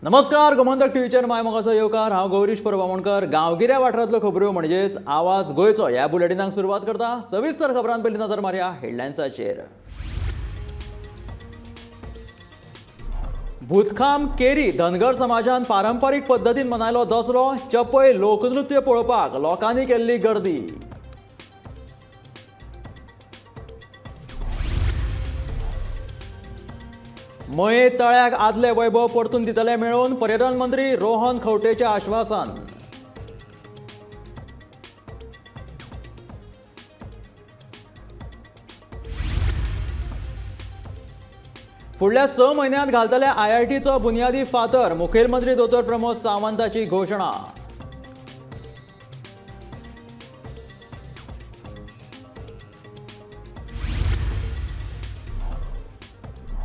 नमस्कार, गोमंतक टीव्हीचेर माय मोगाचो येवकार। हांव गौरीश परबामणकर। गांवगिऱ्या वाठारांतल्यो खबरो म्हणजेच आवाज गोंयचो ह्या बुलेटिनाक सुरवात करता। सविस्तर खबरांत पयलीं नजर मारया हेडलायन्साचेर। भूतखाम केरी धनगर समाजान पारंपारीक पद्दतीन मनायलो दसरो। चपय लोकनृत्य पळोवपाक लोकांनी केल्ली गर्दी। मये तळ्याक आदले वैभव परतून दितले मेळोवन पर्यटन मंत्री रोहन खंवटेचें आश्वासन। फुडल्या 6 म्हयन्यांत घालतले IITचो बुन्यादी फातर। मुखेलमंत्री दोतोर प्रमोद सावंताची घोशणा।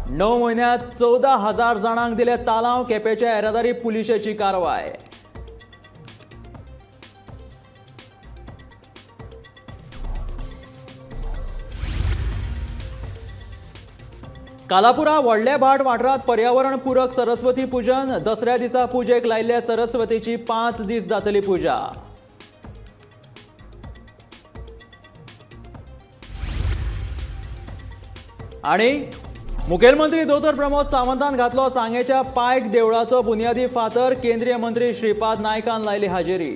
णव म्हयन्यांत 14,000 जाणांक दिले तालांव। केपेंच्या येरादारी पुलिशेची कारवाय। कालापुरा व्हडले भाट वाठारांत पर्यावरण पूरक सरस्वती पूजन। दसऱ्या दिसा पुजेक लायिल्ले सरस्वतीची 5 दीस जातली पुजा। आणि मुखेलमंत्री दोतोर प्रमोद सावंतान घातलो सांगेच्या पायक देवळाचो बुन्यादी फातर। केंद्रीय मंत्री श्रीपाद नायकान लायली हाजेरी।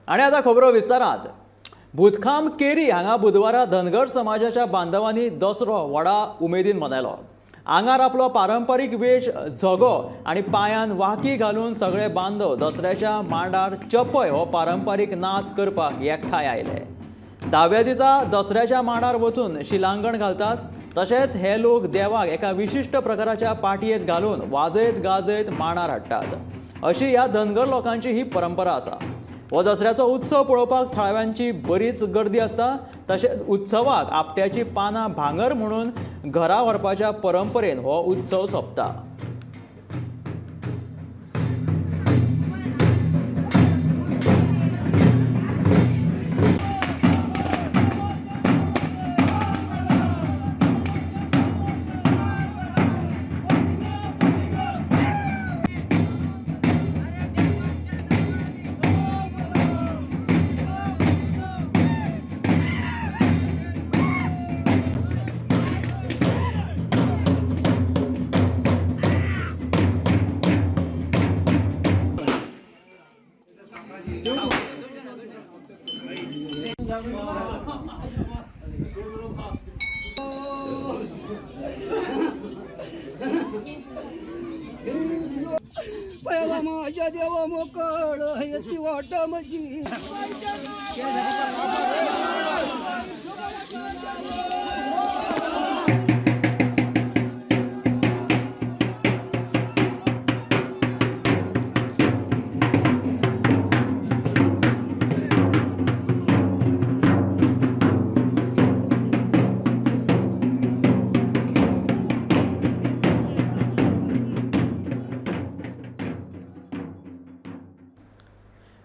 आणि आता खबरो विस्तारांत। भूतखाम केरी हांगा बुधवारा धनगर समाजाच्या बांधवांनी दसरो व्हडा उमेदीन मनयलो। आंगार आपलो पारंपारीक वेश झगो आणि पांयान वाकी घालून सगळे बांदव दसऱ्याच्या मांडार चपय हो पारंपारीक नाच करपाक एकठांय आयले। 10व्या दिसा दसऱ्याच्या मांडार वचून शिलांगण घालतात। तशेंच हे लोक देवाक एका विशिष्ट प्रकाराच्या पाटयेंत घालून वाजयत गाजयत मांडार हाडटात। अशी ह्या धनगर लोकांची ही परंपरा आसा। हो दसऱ्याचो उत्सव पळोवपाक थळाव्यांची बरीच गर्दी आसता। तशेंच उत्सवाक आपट्याची पानां भांगर म्हणून घरा व्हरपाच्या परंपरेन हो उत्सव सोंपता। पहिला माझ्या देवा मोकळ याची वाट माझी।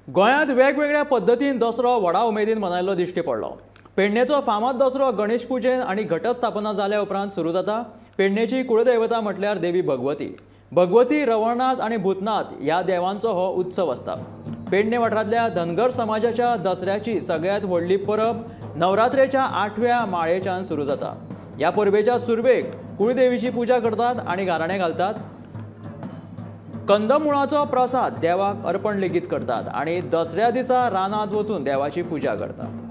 गोंयांत वेगवेगळ्या पद्दतीन दसरो व्हडा उमेदीन मनायल्लो दिश्टी पडलो। पेडणेचो फामाद दसरो गणेश पुजेन आनी घटस्थापना जाल्या उपरांत सुरू जाता। पेडणेची कुळदैवता म्हटल्यार देवी भगवती। भगवती, रवळनाथ आनी भूतनाथ ह्या देवांचो हो उत्सव आसता। पेडणे वाठारांतल्या धनगर समाजाच्या दसऱ्याची सगळ्यांत व्हडली परब नवरात्रेच्या 8व्या माळेच्यान सुरू जाता। ह्या परबेच्या सुरवेक कुळदेवीची पुजा करतात आनी गाराणें घालतात। कंदमुळाचो प्रसाद देवाक अर्पण लेगीत करतात आणि दसऱ्या दिसा रानांत वचून देवाची पुजा करतात।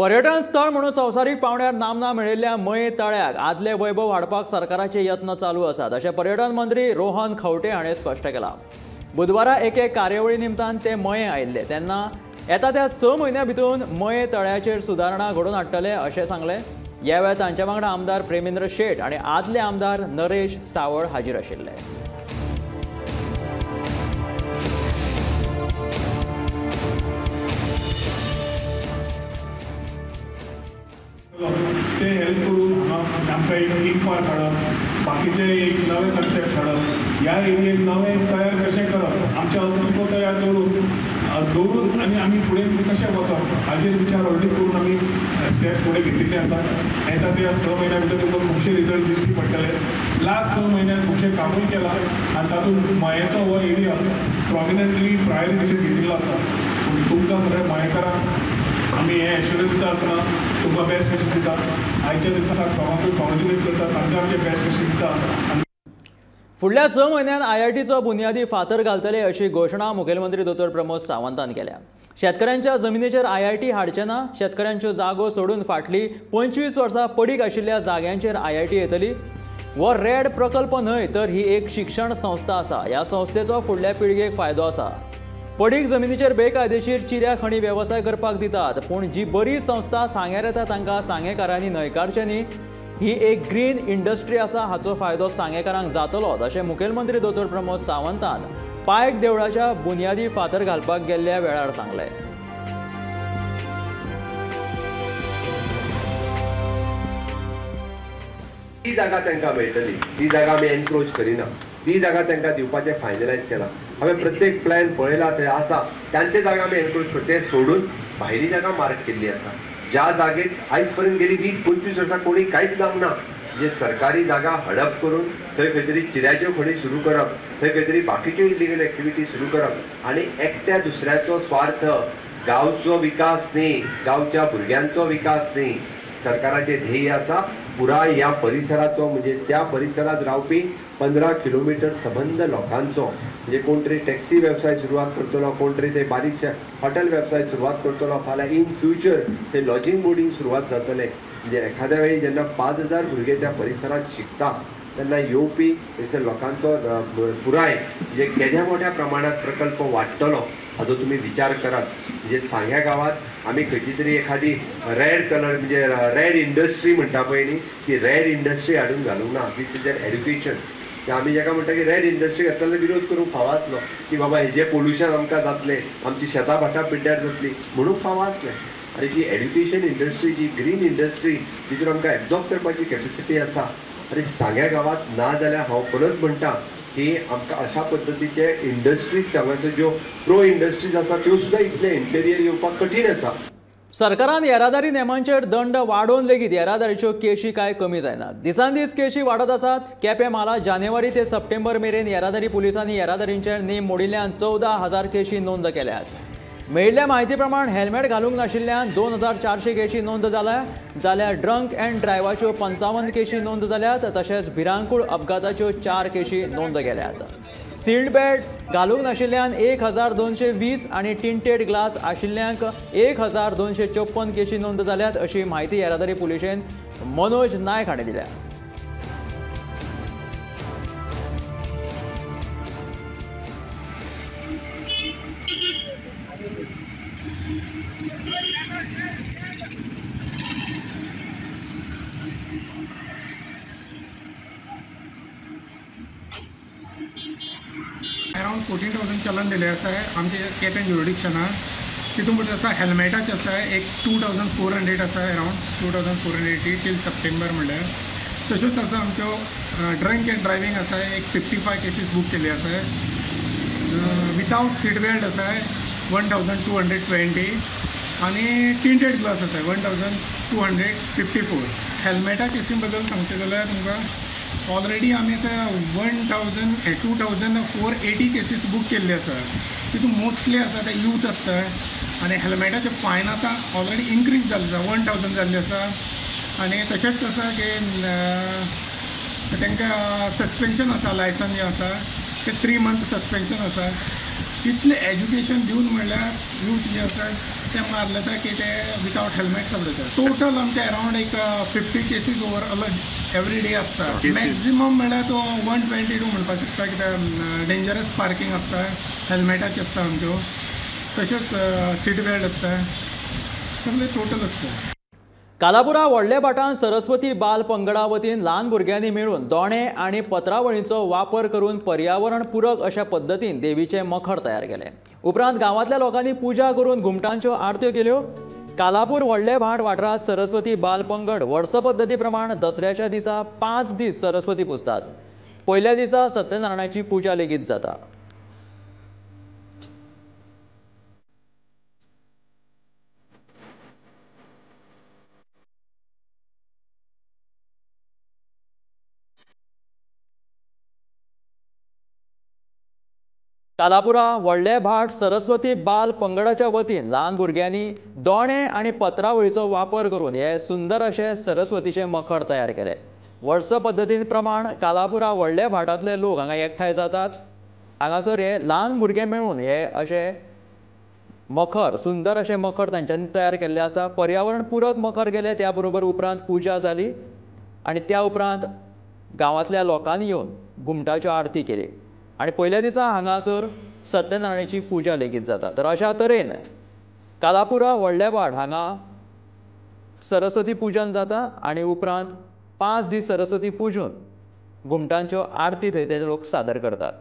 पर्यटन स्थळ म्हणून संवसारीक पावंड्यार नामना मेळिल्ल्या मये तळ्याक आदले वैभव हाडपाक सरकाराचे यत्न चालू आसात अशें पर्यटन मंत्री रोहन खंवटे हाणें स्पश्ट केलां. बुधवारा एके कार्यावळी निमतान ते मये आयिल्ले तेन्ना येता त्या 6 म्हयन्यां भितर मये तळ्याचेर सुदारणा घडोवन हाडटले अशें सांगलें. ह्या वेळार तांच्या वांगडा आमदार प्रेमेंद्र शेट आनी आदले आमदार नरेश सावळ हाजीर आशिल्ले. ते हेल्प करून आमकां एक थीम पार्क हाडप, बाकीचे एक नवे कन्सेप्ट हाडप, ह्या एरियेक नवें तयार कशें करप, आमचे अस्तित्व तयार दवरून आनी आमी फुडें कशें वचप हाजेर विचार ऑलरेडी करून आमी स्टेप फुडें घेतिल्ले आसा. येता त्या 6 म्हयन्या भितर तुमकां खुबशे रिजल्ट दिश्टी पडटले. लास्ट 6 म्हयन्यांत खुबशे कामूय केलां आनी तातूंत मयेचो हो एरिया प्रॉमिनंटली प्रायोरिटीचेर घेतिल्लो आसा. तुमकां सगळ्या मयेकारांक आमी हें एश्युरन्स दिता आसतना तुमकां बेस्ट विशीस दिता. आयच्या दिसा कोणाकूय कॉंग्रेच्युलेट करता, तांकां आमचे बेस्ट विशीस दिता. फुडल्या 6 म्हयन्यांत IITचो बुन्यादी फातर घालतले अशी घोशणा मुखेलमंत्री दोतोर प्रमोद सावंतान केल्या. शेतकऱ्यांच्या जमनीचेर IIT हाडचे ना, शेतकऱ्यांच्यो जागो सोडून फाटली 25 वर्सां पडीक आशिल्ल्या जाग्यांचेर IIT येतली. हो रेड प्रकल्प न्हय तर ही एक शिक्षण संस्था आसा. ह्या संस्थेचो फुडल्या पिळगेक फायदो आसा. पडीक जमनीचेर बेकायदेशीर चिऱ्या खणी वेवसाय करपाक दितात, पूण जी बरी संस्था सांग्यार येता तांकां सांगेकारांनी न्हयकारचें न्ही. ही एक ग्रीन इंडस्ट्री आसा, हाचो फायदो सांगेकारांक जातलोच अशें मुखेलमंत्री दोतोर प्रमोद सावंतान पायक देवळाच्या बुन्यादी फातर घालपाक गेल्ल्या वेळार सांगलें. ती जागा तांकां मेळटली, ती जागा आमी एनक्रोच करिना, ती जागा तांकां दिवपाचें फायनलायज केलां. हांवें प्रत्येक प्लॅन पळयला थंय आसा, तांचे जागा आमी एनक्रोच करता. ते सोडून भायली जागा मार्क केल्ली आसा. ज्या जागेक आयज पर्यंत गेली 20-25 वर्सां कोणी कांयच काम ना, जे सरकारी जागा हडप करून थंय खंय तरी चिऱ्याच्यो खणी सुरू करप, थंय खंय तरी बाकीच्यो इलिगल एक्टिविटी सुरू करप आनी एकट्या दुसऱ्याचो स्वार्थ, गांवचो विकास न्ही, गांवच्या भुरग्यांचो विकास न्ही. सरकाराचें ध्येय आसा पुराय ह्या परिसराचो, म्हणजे त्या परिसरात रावपी 15 किलोमीटर संबंध लोकांचो. म्हणजे कोण तरी टॅक्सी वेवसाय सुरवात करतलो, कोण तरी ते बारीकशे हॉटेल वेवसाय सुरवात करतलो, फाल्यां इन फ्युचर ते लॉजिंग बोर्डिंग सुरवात जातले. म्हणजे एखाद्या वेळी जेन्ना 5000 भुरगे त्या परिसरात शिकता तेन्ना येवपी थंयसर लोकांचो पुराय म्हणजे केद्या मोठ्या प्रमाणात प्रकल्प वाडटलो हाचो तुमी विचार करात. म्हणजे सांग्या गांवांत आमी खंयची तरी एखादी रेड कलर म्हणजे रेड इंडस्ट्री म्हणटा पळय न्ही, ती रेड इंडस्ट्री हाडून घालूंक ना. This is an education. आमी जेका म्हणटा की रेड इंडस्ट्री घातल्याचो विरोध करूंक फावो आसलो की बाबा हेजे पोल्युशन आमकां जातलें, आमची शेतां भाटां पिड्ड्यार जातली म्हणून फावो आसलें. आनी जी एड्युकेशन इंडस्ट्री, जी ग्रीन इंडस्ट्री, तितून आमकां एब्जॉर्ब करपाची कॅपेसिटी आसा. आनी सांग्या गांवांत ना जाल्यार हांव परत म्हणटा की आमकां अशा पद्दतीचे इंडस्ट्रीज सांगायच्यो ज्यो प्रो इंडस्ट्रीज आसा त्यो सुद्दां इतले इंटेरियर येवपाक कठीण आसा. सरकारान येरादारी नेमांचेर दंड वाडोवन लेगीत येरादारीच्यो केशी कांय कमी जायनात. दिसान दीस केशी वाडत आसात. केपें म्हाला जानेवारी ते सप्टेंबर मेरेन येरादारी पुलिसांनी येरादारींचेर नेम मोडिल्ल्यान 14,000 केशी नोंद केल्यात. मेळिल्ल्या म्हायती प्रमाण हेल्मेट घालूंक नाशिल्ल्यान 2,400 केशी नोंद जाल्यार ड्रंक एंड ड्रायव्हाच्यो 55 केशी नोंद जाल्यात. तशेंच भिरांकूळ अपघाताच्यो 4 केशी नोंद केल्यात. सील्ड बेल्ट घालूंक नाशिल्ल्यान 1,220 आनी टिंटेड ग्लास आशिल्ल्यांक 1,254 केशी नोंद जाल्यात अशी म्हायती येरादारी पुलिशेन मनोज नायक हाणें दिल्या. अराउंड 14,000 चलन दिले आसा आमचे केपें ज्युरिडिक्शनान. तितून भितर आसा हेल्मेटाचे आसा एक 2,400 आसा, अराउंड 2,480 टील सप्टेंबर म्हणल्यार. तश्योच आसा आमच्यो ड्रंक एंड ड्रायव्हिंग आसा एक 55 केसीस बूक केल्ली आसा. विथावट सीट बेल्ट आसा 1,220 आनी टिंटेड ग्लास आसा 1,254. हेल्मेटा केसी बद्दल सांगचें जाल्यार तुमकां ऑलरेडी आमी आतां 2,480 केसीस बूक केल्ली आसा. तितून मोस्टली आसा ते यूथ आसता आनी हेल्मेटाचे फायन आतां ऑलरेडी इन्क्रीज जाल्ले आसा 1,000 जाल्ले आसा. आनी तशेंच आसा की तांकां सस्पेन्शन आसा, लायसन जें आसा ते 3 मंथ सस्पेन्शन आसा. इतलें एज्युकेशन दिवन म्हणल्यार यूथ जे आसा तेमकां आसलें था की ते विथआउट हेल्मेट चलयता. टोटल आमचे अरावंड एक 50 केसीस ओवर एवरी डे आसता. मॅक्झिमम म्हळ्यार तो 122 म्हणपाक शकता कित्याक डेंजरस पार्किंग आसता, हेल्मेटाचे आसता आमच्यो, तश्योच सीट बेल्ट आसता, सगळे टोटल आसता. कालापुरा व्हडले भाटांत सरस्वती बाल पंगडा वतीन ल्हान भुरग्यांनी मेळून दोणे आनी पत्रावळींचो वापर करून पर्यावरण पूरक अशा पद्दतीन देवीचे मखर तयार केले. उपरांत गांवांतल्या लोकांनी पुजा करून घुमटांच्यो आरत्यो केल्यो. कालापूर व्हडले भाट वाठारांत सरस्वती बाल पंगड वर्स पद्दती प्रमाण दसऱ्याच्या दिसा 5 दीस सरस्वती पुजतात. पयल्या दिसा सत्यनारायणाची पुजा लेगीत जाता. कालापुरा व्हडले भाट सरस्वती बाल पंगडाच्या वतीन ल्हान भुरग्यांनी दोणे आनी पत्रावळीचो वापर करून हे सुंदर अशे सरस्वतीचे मखर तयार केले. वर्स पद्दतीन प्रमाण कालापुरा व्हडले भाटांतले लोक हांगा एकठांय जातात. हांगासर हे ल्हान भुरगे मेळून हे अशे मखर सुंदर अशे मखर तांच्यांनी तयार केल्ले आसा. पर्यावरण पूरक मखर केले, त्या बरोबर उपरांत पुजा जाली आनी त्या उपरांत गांवांतल्या लोकांनी येवन घुमटाच्यो आरती केली आनी पयल्या दिसा हांगासर सत्यनारायणाची पुजा लेगीत जाता. तर अशा तरेन कालापुरा व्हडले भाट हांगा सरस्वती पुजन जाता आनी उपरांत 5 दीस सरस्वती पुजून घुमटांच्यो आरती थंय ते लोक सादर करतात.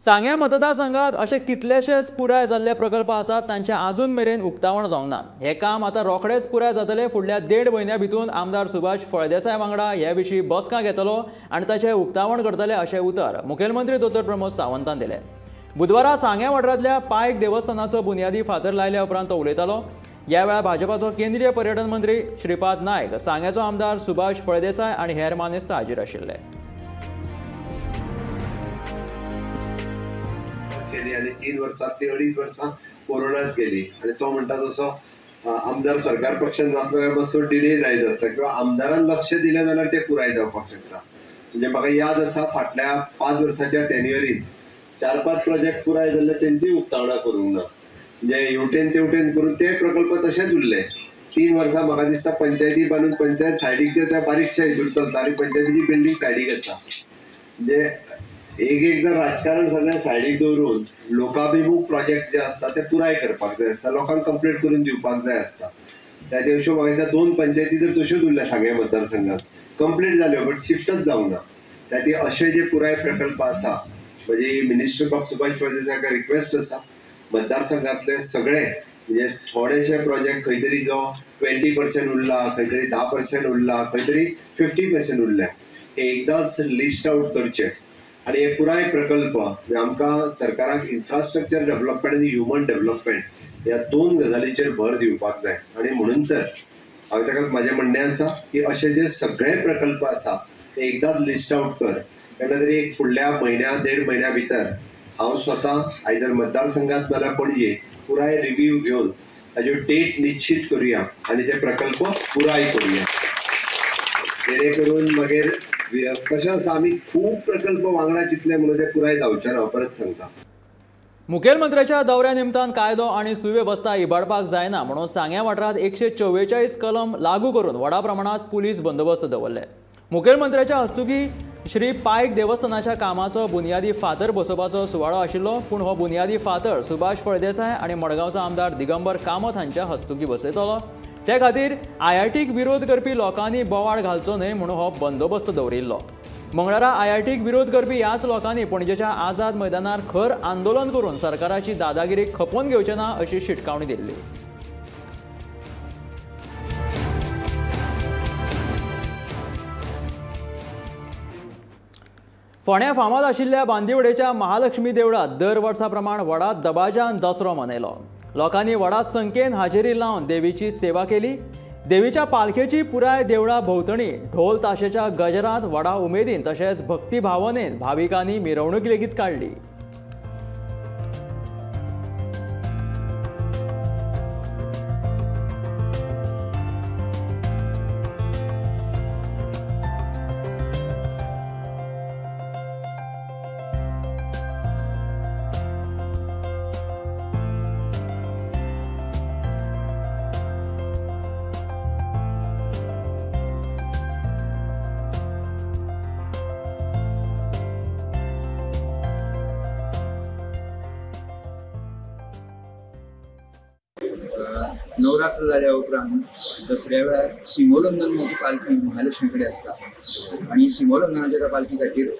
सांग्या मतदारसंघात असे कितलेशेच पुराय जाल्ले प्रकल्प आसात तांचे आजून मेरेन उक्तावण जावंक ना. हे काम आतां रोखडेच पुराय जातले. फुडल्या 1.5 म्हयन्या भितून आमदार सुभाष फळदेसाय वांगडा हे विशीं बसका घेतलो आनी ताचें उक्तावण करतले अशें उतर मुखेलमंत्री दोतोर प्रमोद सावंतान दिलें. बुधवारा सांग्या वाठारांतल्या पायक देवस्थानाचो बुनयादी फातर लायल्या उपरांत तो उलयतालो. ह्या वेळार भाजपाचो केंद्रीय पर्यटन मंत्री श्रीपाद नायक, सांग्याचो आमदार सुभाष फळदेसाय आनी हेर मानेस्त हाजीर आशिल्ले. आणि 3 वर्सांतली 2.5 वर्सां कोरोनात गेली आणि तो म्हणटा तसो आमदार सरकार पक्षान जातलो काय मातसो डिले जायत आसता किंवा आमदारान लक्ष दिलें जाल्यार ते पुराय जावपाक शकता. म्हणजे म्हाका याद आसा फाटल्या 5 वर्सांच्या टेन्युअरींत 4-5 प्रोजेक्ट पुराय जाल्ले तेंची उक्तावणां करूंक ना. म्हणजे हेवटेन तेवटेन करून ते प्रकल्प तशेंच उरले. 3 वर्सां म्हाका दिसता पंचायती बांदून पंचायत सायडीकचे त्या बारीकशा हितून चलता आनी पंचायतीची बिल्डींग सायडीक आसा. म्हणजे एकदां राजकारण सगळें सायडीक दवरून लोकाभिमुख प्रोजेक्ट जे आसता ते पुराय करपाक जाय आसता, लोकांक कंप्लीट करून दिवपाक जाय आसता. त्या दिवशी म्हाका दिसता 2 पंचायती तर तश्योच उरल्या सांग्या मतदारसंघात, कंप्लीट जाल्यो बट शिफ्टच जावंक ना. त्याती अशे जे पुराय प्रकल्प आसा म्हणजे मिनिस्टर ऑफ सुभाष फळदेसायक रिक्वेस्ट आसा मतदारसंघातले सगळे म्हणजे थोडेशे प्रोजेक्ट खंय तरी जो 20% उरला, खंय तरी 10% उरला, खंय तरी 50% उरल्या, हे एकदांच लिस्ट आउट करचे आणि हे पुराय प्रकल्प आमकां सरकाराक इन्फ्रास्ट्रक्चर डेव्हलपमेंट आनी ह्युमन डेव्हलपमेंट ह्या 2 गजालींचेर भर दिवपाक जाय. आणि म्हणून तर हांवें ताका म्हाजें म्हणणें आसा की अशे जे सगळे प्रकल्प आसा ते एकदांच लिस्ट आउट कर. केन्ना तरी एक फुडल्या 1.5 म्हयन्या भितर हांव स्वता आयदर मतदारसंघात नाल्यार पणजे पुराय रिव्ह्यू घेवन ताज्यो डेट निश्चित करुया आनी ते प्रकल्प पुराय करुया. जेणे करून मागीर कशें आसा आमी खूब प्रकल्प वांगडा चिंतले म्हणून ते पुराय जावचे ना. परत सांगता, मुखेलमंत्र्याच्या दौऱ्या निमतान कायदो आनी सुवेवस्था इबाडपाक जायना म्हणून सांग्या वाठारांत 144 कलम लागू करून व्हडा प्रमाणात पुलीस बंदोबस्त दवरले. मुखेलमंत्र्याच्या हस्तुकी श्री पायक देवस्थानाच्या कामाचो बुनयादी फातर बसोवपाचो सुवाळो आशिल्लो, पूण हो बुनयादी फातर सुभाष फळदेसाय आनी मडगांवचो आमदार दिगंबर कामत हांच्या हस्तुकी बसयतलो. ते खातीर IITक विरोध करपी लोकांनी बोवाळ घालचो न्हय म्हणून हो बंदोबस्त दवरिल्लो. मंगळारा IITक विरोध करपी ह्याच लोकांनी पणजेच्या आझाद मैदानार खर आंदोलन करून सरकाराची दादागिरी खपोवन घेवचे ना अशी शिटकावणी दिल्ली. फोंड्या फामाद आशिल्ल्या बांदिवडेच्या महालक्ष्मी देवळात दर वर्सा प्रमाण व्हडा दबाज्यान दसरो मनयलो. लोकांनी व्हडा संख्येन हाजेरी लावन देवीची सेवा केली. देवीच्या पालखेची पुराय देवळा भोंवतणी ढोल ताशेच्या गजरांत व्हडा उमेदीन तशेंच भक्ती भावनेन भाविकांनी मिरवणूक लेगीत काडली. नवरात्र जाल्या उपरांत दसऱ्या वेळार सिमोलंघनाची पालखी महालक्ष्मी कडेन आसता आणि सिमोलंघनाच्या त्या पालखी खातीर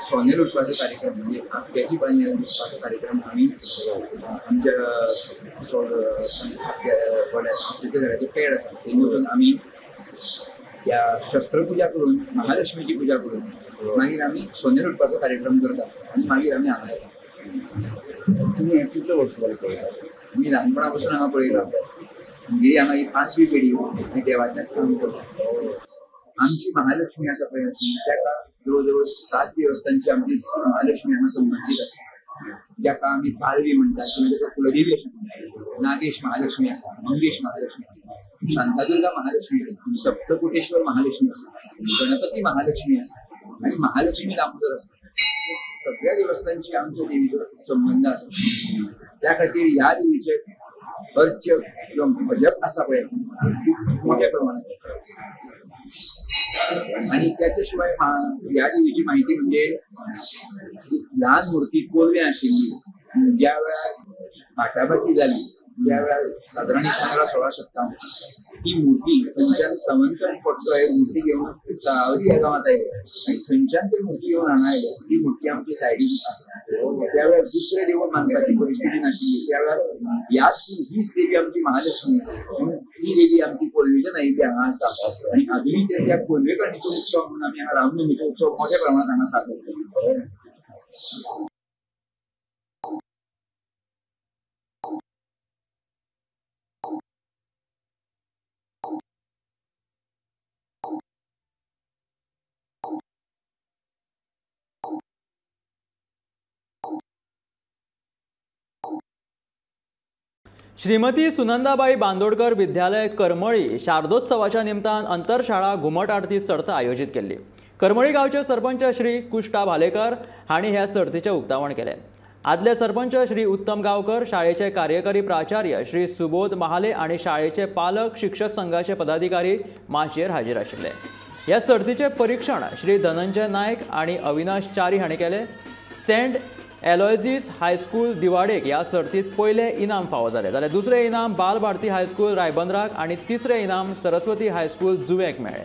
सोने लुटपाचो कार्यक्रम म्हणजे आपट्याची पालखी लुटपाचो कार्यक्रम आमी आमच्या घराचे पेड आसा थंय वचून आमी त्या शस्त्रपुजा करून महालक्ष्मीची पुजा करून मागीर आमी सोने लुटपाचो कार्यक्रम करता आणि मागीर आमी हांगा येता. तुम्ही कितले वर्ष जाले पळयता? मी ल्हानपणा पासून हांगा पळयता. आमगेली हांगा ही 5वी पिढी आनी देवाचेंच काम करता. आमची महालक्ष्मी आसा पळय ताका जवळ जवळ 7 देवस्थानची आमची महालक्ष्मी हांगा संबंधीत आसा, जाका आमी पालवी म्हणटात किंवा ताका कुलदेवी अशें म्हणटात. नागेश महालक्ष्मी आसा, मंगेश महालक्ष्मी आसा, शांतादुर्गा महालक्ष्मी आसा, सप्तकोटेश्वर महालक्ष्मी आसा, गणपती महालक्ष्मी आसा आणि महालक्ष्मी दामोदर आसा. सगळ्या देवस्थानची आमच्या देवीचो संबंध आसा. त्या खातीर ह्या देवीचे अर्च्य किंवा भजप आसा पळय खूब मोठ्या प्रमाणात. आणि त्याच्या शिवाय ह्या देवीची माहिती म्हणजे लहान मूर्ती कोलवे आशिल्ली ज्या वेळार भाटाभाटी जाली ज्या वेळार साधारण 15-16 ही मूर्ती थंयच्यान संवंतन पडटो हे मूर्ती घेवन सावरी ह्या गांवांत आयले आणि थंयच्यान ती मूर्ती घेवन हांगा आयले. ती मूर्ती आमची सायडीन आसा. त्या वेळार दुसरे देव मानपाची परिस्थिती नाशिल्ली. त्या वेळार हीच देवी आमची महालक्ष्मी म्हणून ही देवी आमची कोलवेच्या न्हंयेची हांगा आसा आणि अजूनही त्या कोलवेकरणीचो उत्सव म्हणून आमी हांगा रामनवमीचो उत्सव मोठ्या प्रमाणात हांगा साजरो करतात. श्रीमती सुनंदाबाई बांदोडकर विद्यालय करमळी शारदोत्सवाच्या निमतान अंतरशाळा घुमट आरती सर्त आयोजित केल्ली. करमळी गांवचे सरपंच श्री कुष्टा भालेकर हांणी ह्या सर्तीचें उक्तावण केलें. आदले सरपंच श्री उत्तम गांवकर, शाळेचे कार्यकारी प्राचार्य श्री सुबोध महाले आणि शाळेचे पालक शिक्षक संघाचे पदाधिकारी माचयेर हाजीर आशिल्ले. ह्या सर्तीचे परीक्षण श्री धनंजय नायक आणि अविनाश च्यारी हांणी केले. सेंट एलॉयझीस हायस्कूल दिवाडेक ह्या सर्तीत पयले इनाम फावो जाले जाल्यार दुसरे इनाम बाल भारती हायस्कूल रायबंद्राक आणि तिसरे इनाम सरस्वती हायस्कूल जुवेक मेळ्ळे.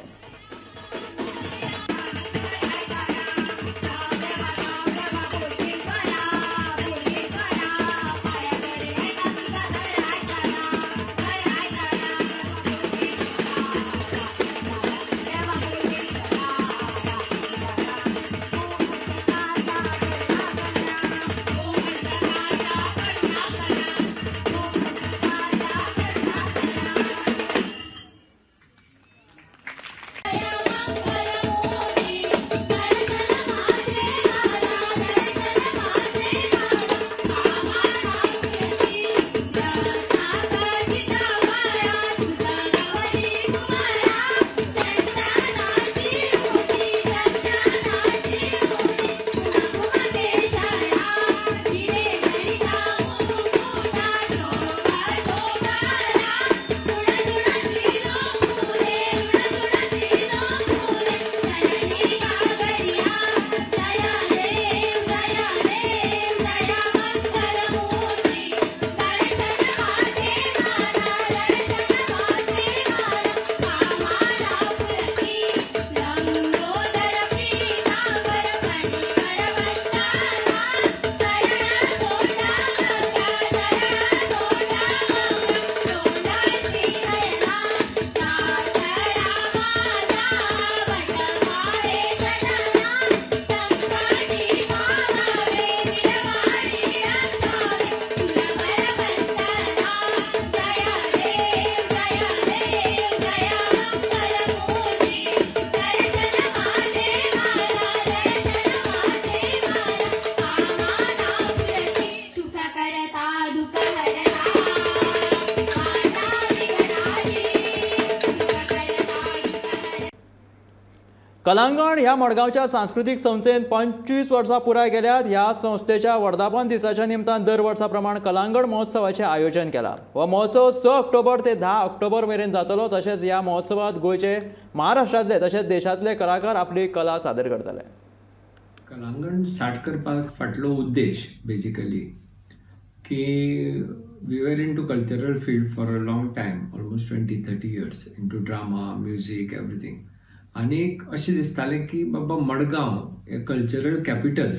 कलांगण ह्या मडगांवच्या सांस्कृतिक संस्थेन 25 वर्सां पुराय केल्यात. ह्या संस्थेच्या वर्धापन दिसाच्या निमतान दर वर्सा प्रमाण कलांगण महोत्सवाचे आयोजन केला. हो महोत्सव 6 ऑक्टोबर ते 10 ऑक्टोबर मेरेन जातलो. तशेंच ह्या महोत्सवात गोंयचे, महाराष्ट्रातले तशेंच देशातले कलाकार आपली कला सादर करतले. कलांगण स्टार्ट करपाक फाटलो उद्देश बेजिकली की we were into cultural field for a long time, almost 20-30 years, into drama, music, everything. आणि अशें दिसतालें की बाबा मडगांव हे कल्चरल कॅपिटल,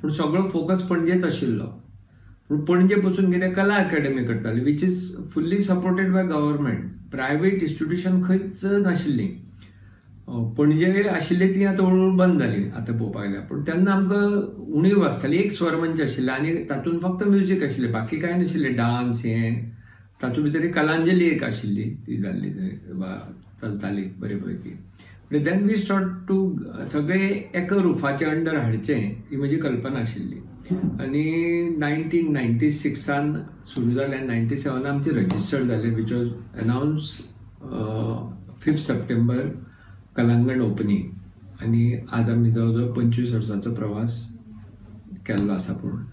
पूण सगळो फोकस पणजेच आशिल्लो. पूण पणजे पसून कितें कला अकॅडमी करताली, which is fully supported by government. Private institution खंयच नाशिल्लीं. पणजे आशिल्ली ती आतां हळूहळू बंद जाली आतां पळोवपाक गेल्यार. पूण तेन्ना आमकां उणीव आसताली, एक स्वरमंच आशिल्ले आनी तातूंत फक्त म्युजीक आशिल्लें, बाकी कांय नाशिल्लें. डान्स हें, तातूंत भितर एक कलांजली एक आशिल्ली, ती जाल्ली थंय चलताली बरे पैकी. देन वी स्टार्ट टू सगळे एका रुफाचे अंडर हाडचें ही म्हजी कल्पना आशिल्ली. आनी 1996 सुरू जालें. 97 आमचें रजिस्टर्ड जालें, which was announce 5 September Kalangan opening. आनी आज आमी जवळ जवळ 25 वर्सांचो प्रवास केल्लो आसा. पूण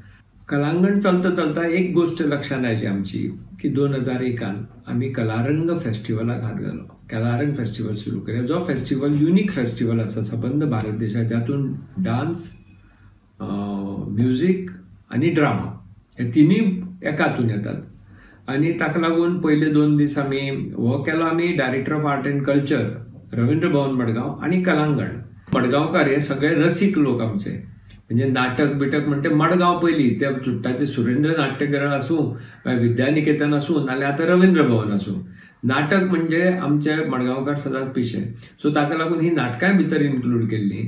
कलांगण चलता चलता एक गोश्ट लक्षांत आयली आमची की 2001 आमी कलारंग फेस्टिवलाक हात घालो. कलारंग फेस्टिवल सुरू केलें, जो फेस्टिवल युनीक फेस्टिवल आसा सबंद भारत देशात. तातूंत डान्स, म्युजीक आनी ड्रामा हे तिनूय एका हातून येतात. आनी ताका लागून पयले 2 दीस आमी हो केलो आमी director of art and culture Ravindra Bhavan Madgaon आनी कलांगण. मडगांवकार हे सगळे रसीक लोक आमचे, म्हणजे नाटक बिटक म्हणटे मडगांव पयलीं ते चुट्टाचे सुरेंद्र नाट्यगृह आसूं, विद्यानिकेतन आसूं, नाल्यार आतां रवींद्र भवन आसूं. नाटक म्हणजे आमचे मडगांवकार सदांच पिशे. सो ताका लागून ही नाटकांय भितर इन्क्लूड केल्ली.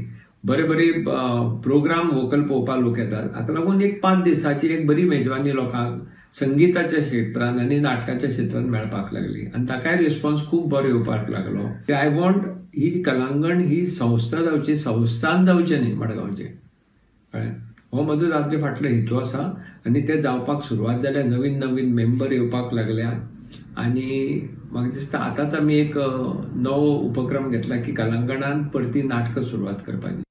बरे बरे प्रोग्राम वोकल पळोवपाक लोक येतात. हाका लागून एक 5 दिसाची एक बरी मेजवानी लोकांक संगीताच्या क्षेत्रांत आनी नाटकाच्या क्षेत्रांत मेळपाक लागली. आनी ताकाय रिस्पॉन्स खूब बरो येवपाक लागलो. आय वॉन्ट ही कलांगण ही संस्था जावची, संस्थान जावचें न्ही मडगांवचें. कळ्ळें? हो म्हजो आमचे फाटलो हेतू आसा. आनी ते जावपाक सुरवात जाल्या. नवीन नवीन मेंबर येवपाक लागल्या. आनी म्हाका दिसता आतांच आमी एक नवो उपक्रम घेतला की कलांगणांत परती नाटकां सुरवात करपाची.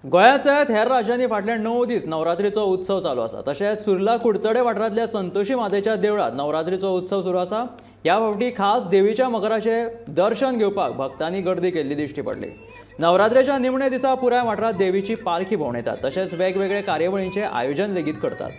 गोंया सयत हेर राज्यांनी फाटले 9 दीस नवरात्रीचो उत्सव चालू आसा. तशेंच सुर्ला कुडचडे वाठारांतल्या संतोशी मातेच्या देवळांत नवरात्रीचो उत्सव सुरू आसा. ह्या फावटी खास देवीच्या मकराचे दर्शन घेवपाक भक्तांनी गर्दी केल्ली दिश्टी पडली. नवरात्रेच्या निमणे दिसा पुराय वाठारांत देवीची पालखी भोंवडायतात. तशेंच वेगवेगळे कार्यावळींचे आयोजन लेगीत करतात.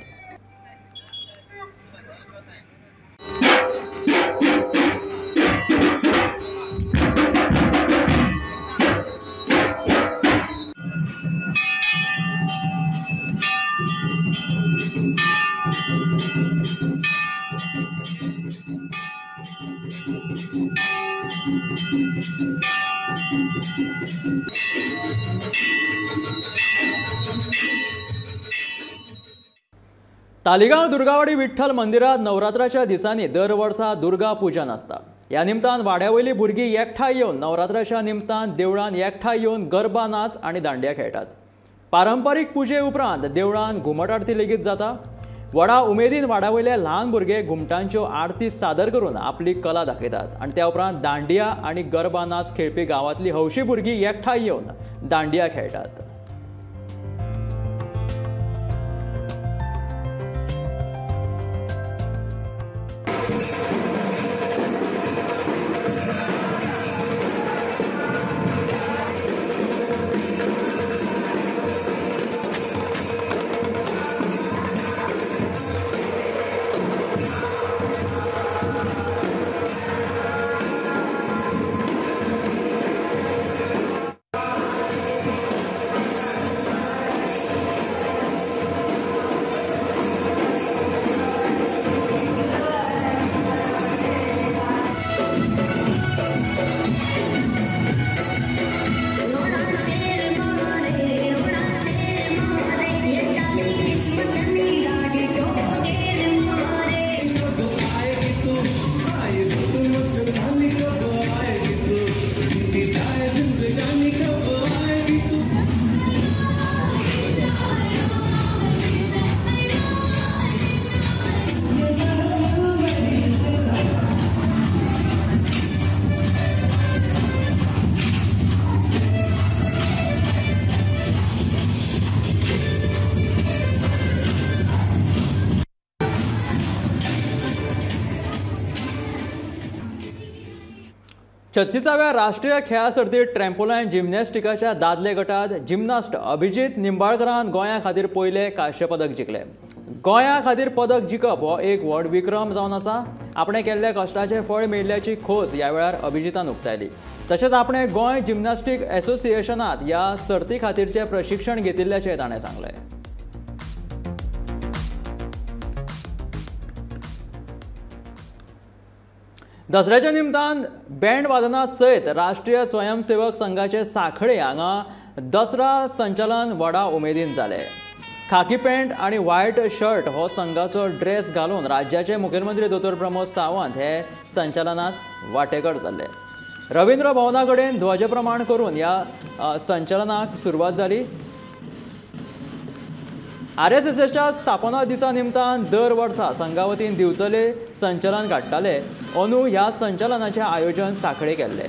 तालिगांव दुर्गावाडी विठ्ठल मंदिरात नवरात्राच्या दिसांनी दर वर्सा दुर्गा पूजन आसता. ह्या निमतान वाड्यावयली भुरगीं एकठांय येवन नवरात्राच्या निमतान देवळांत एकठांय येवन गरबा नाच आनी दांडिया खेळटात. पारंपारीक पुजे उपरांत देवळांत घुमट आरती लेगीत जाता. व्हडा उमेदीन वाड्यावयले ल्हान भुरगे घुमटांच्यो आरती सादर करून आपली कला दाखयतात. आनी त्या उपरांत दांडिया आनी गरबा नाच खेळपी गांवांतली हौशी भुरगीं एकठांय येवन दांडिया खेळटात. छत्तीसाव्या राष्ट्रीय खेळा सर्तीत ट्रॅम्पोलायन जिमनॅस्टिकाच्या दादले गटात जिमनास्ट अभिजीत निंबाळकरान गोंया खातीर पयले कांस्य पदक जिखलें. गोंया खातीर पदक जिखप हो एक व्हड विक्रम जावन आसा. आपणे केल्ल्या कश्टाचें फळ मेळिल्ल्याची खोस ह्या वेळार अभिजितान उक्तायली. तशेंच आपणे गोंय जिमनास्टीक एसोसिएशनांत ह्या सर्ती खातीरचें प्रशिक्षण घेतिल्ल्याचें ताणें सांगलें. दसऱ्याच्या निमतान बँड वादना सयत राष्ट्रीय स्वयंसेवक संघाचे सांखळे हांगा दसरा संचलन व्हडा उमेदीन जालें. खाकी पॅन्ट आनी व्हायट शर्ट हो संघाचो ड्रेस घालून राज्याचे मुखेलमंत्री दोतोर प्रमोद सावंत हे संचलनात वांटेकार जाल्ले. रवींद्र भवना कडेन ध्वजप्रमाण करून ह्या संचलनाक सुरवात जाली. RSSच्या स्थापना दिसा निमतान दर वर्सा संघा वतीन दिवचले संचलन काडटाले. अंदू ह्या संचलनाचें आयोजन सांखळे केल्लें.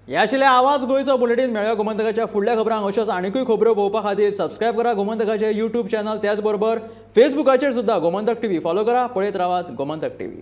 ह्या आशिल्ले आवाज गोंयचो बुलेटीन मेळ्ळ्या गोमंतकाच्या फुडल्या खबरांक अश्योच आनीकूय खबरो पळोवपा खातीर सबस्क्रायब करा गोमंतकाचें YouTube चॅनल. त्याच बरोबर फेसबुकाचेर सुद्दां गोमंतक TV फॉलो करा. पळयत रावात गोमंतक TV.